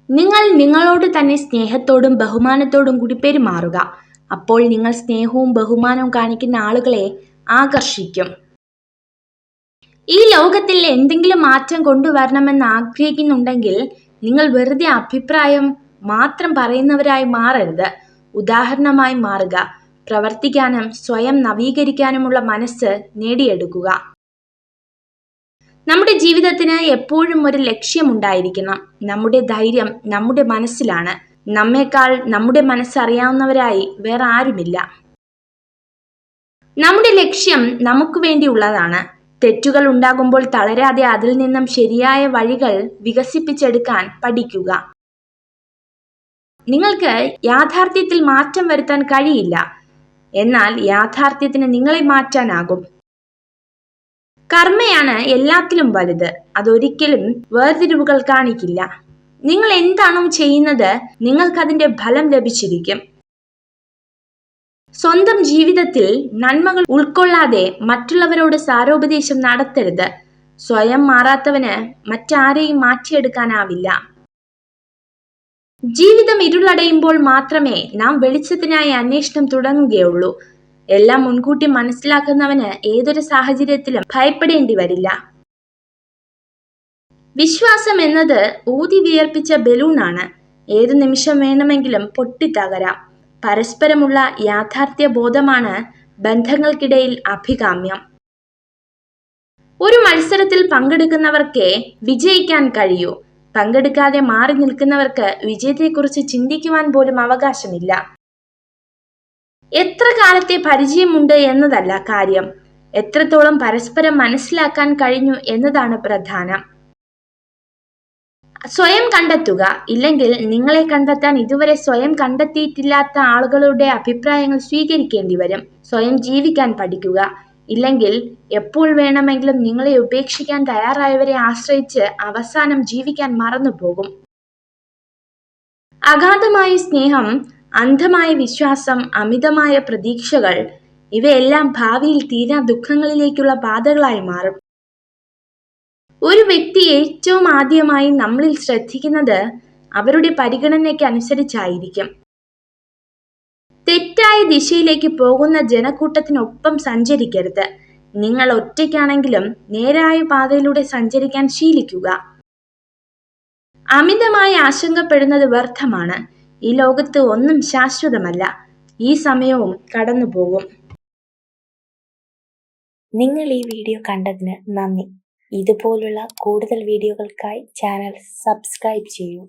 നിങ്ങൾ നിങ്ങളോട് തന്നെ സ്നേഹത്തോടും ബഹുമാനത്തോടും കൂടി പെരുമാറുക. അപ്പോൾ നിങ്ങൾ സ്നേഹവും ബഹുമാനവും കാണിക്കുന്ന ആളുകളെ ആകർഷിക്കും. ഈ ലോകത്തിൽ എന്തെങ്കിലും മാറ്റം കൊണ്ടുവരണമെന്ന് ആഗ്രഹിക്കുന്നുണ്ടെങ്കിൽ നിങ്ങൾ വെറുതെ അഭിപ്രായം മാത്രം പറയുന്നവരായി മാറരുത്. ഉദാഹരണമായി മാറുക. പ്രവർത്തിക്കാനും സ്വയം നവീകരിക്കാനുമുള്ള മനസ്സ് നേടിയെടുക്കുക. നമ്മുടെ ജീവിതത്തിന് എപ്പോഴും ഒരു ലക്ഷ്യമുണ്ടായിരിക്കണം. നമ്മുടെ ധൈര്യം നമ്മുടെ മനസ്സിലാണ്. നമ്മേക്കാൾ നമ്മുടെ മനസ്സറിയാവുന്നവരായി വേറെ ആരുമില്ല. നമ്മുടെ ലക്ഷ്യം നമുക്ക് വേണ്ടിയുള്ളതാണ്. തെറ്റുകൾ ഉണ്ടാകുമ്പോൾ തളരാതെ അതിൽ നിന്നും ശരിയായ വഴികൾ വികസിപ്പിച്ചെടുക്കാൻ പഠിക്കുക. നിങ്ങൾക്ക് യാഥാർത്ഥ്യത്തിൽ മാറ്റം വരുത്താൻ കഴിയില്ല, എന്നാൽ യാഥാർത്ഥ്യത്തിന് നിങ്ങളെ മാറ്റാനാകും. കർമ്മയാണ് എല്ലാത്തിലും വലുത്. അതൊരിക്കലും വേർതിരിവുകൾ കാണിക്കില്ല. നിങ്ങൾ എന്താണോ ചെയ്യുന്നത് നിങ്ങൾക്കതിന്റെ ഫലം ലഭിച്ചിരിക്കും. സ്വന്തം ജീവിതത്തിൽ നന്മകൾ ഉൾക്കൊള്ളാതെ മറ്റുള്ളവരോട് സാരോപദേശം നടത്തരുത്. സ്വയം മാറാത്തവന് മറ്റാരെയും മാറ്റിയെടുക്കാനാവില്ല. ജീവിതം ഇരുളടയുമ്പോൾ മാത്രമേ നാം വെളിച്ചത്തിനായി അന്വേഷണം തുടങ്ങുകയുള്ളൂ. എല്ലാം മുൻകൂട്ടി മനസ്സിലാക്കുന്നവന് ഏതൊരു സാഹചര്യത്തിലും ഭയപ്പെടേണ്ടി വരില്ല. വിശ്വാസം എന്നത് ഊതി വിയർപ്പിച്ച ബലൂണാണ്. ഏതു നിമിഷം വേണമെങ്കിലും പൊട്ടിത്തകരാം. പരസ്പരമുള്ള യാഥാർത്ഥ്യ ബോധമാണ് ബന്ധങ്ങൾക്കിടയിൽ അഭികാമ്യം. ഒരു മത്സരത്തിൽ പങ്കെടുക്കുന്നവർക്കേ വിജയിക്കാൻ കഴിയൂ. പങ്കെടുക്കാതെ മാറി നിൽക്കുന്നവർക്ക് വിജയത്തെക്കുറിച്ച് ചിന്തിക്കുവാൻ പോലും അവകാശമില്ല. എത്ര കാലത്തെ പരിചയമുണ്ട് എന്നതല്ല കാര്യം, എത്രത്തോളം പരസ്പരം മനസ്സിലാക്കാൻ കഴിഞ്ഞു എന്നതാണ് പ്രധാനം. സ്വയം കണ്ടെത്തുക. ഇല്ലെങ്കിൽ നിങ്ങളെ കണ്ടെത്താൻ ഇതുവരെ സ്വയം കണ്ടെത്തിയിട്ടില്ലാത്ത ആളുകളുടെ അഭിപ്രായങ്ങൾ സ്വീകരിക്കേണ്ടി വരും. സ്വയം ജീവിക്കാൻ പഠിക്കുക. ഇല്ലെങ്കിൽ എപ്പോൾ വേണമെങ്കിലും നിങ്ങളെ ഉപേക്ഷിക്കാൻ തയ്യാറായവരെ ആശ്രയിച്ച് അവസാനം ജീവിക്കാൻ മറന്നുപോകും. അഗാധമായ സ്നേഹം, അന്ധമായ വിശ്വാസം, അമിതമായ പ്രതീക്ഷകൾ ഇവയെല്ലാം ഭാവിയിൽ തീരാ ദുഃഖങ്ങളിലേക്കുള്ള പാതകളായി മാറും. ഒരു വ്യക്തി ഏറ്റവും ആദ്യമായി നമ്മളിൽ ശ്രദ്ധിക്കുന്നത് അവരുടെ പരിഗണനയ്ക്ക് അനുസരിച്ചായിരിക്കും. തെറ്റായ ദിശയിലേക്ക് പോകുന്ന ജനക്കൂട്ടത്തിനൊപ്പം സഞ്ചരിക്കരുത്. നിങ്ങൾ ഒറ്റയ്ക്കാണെങ്കിലും നേരായ പാതയിലൂടെ സഞ്ചരിക്കാൻ ശീലിക്കുക. അമിതമായി ആശങ്കപ്പെടുന്നത് വ്യർത്ഥമാണ്. ഈ ലോകത്ത് ഒന്നും ശാശ്വതമല്ല. ഈ സമയവും കടന്നുപോകും. നിങ്ങൾ ഈ വീഡിയോ കണ്ടതിന് നന്ദി. ഇതുപോലുള്ള കൂടുതൽ വീഡിയോകൾക്കായി ചാനൽ സബ്സ്ക്രൈബ് ചെയ്യൂ.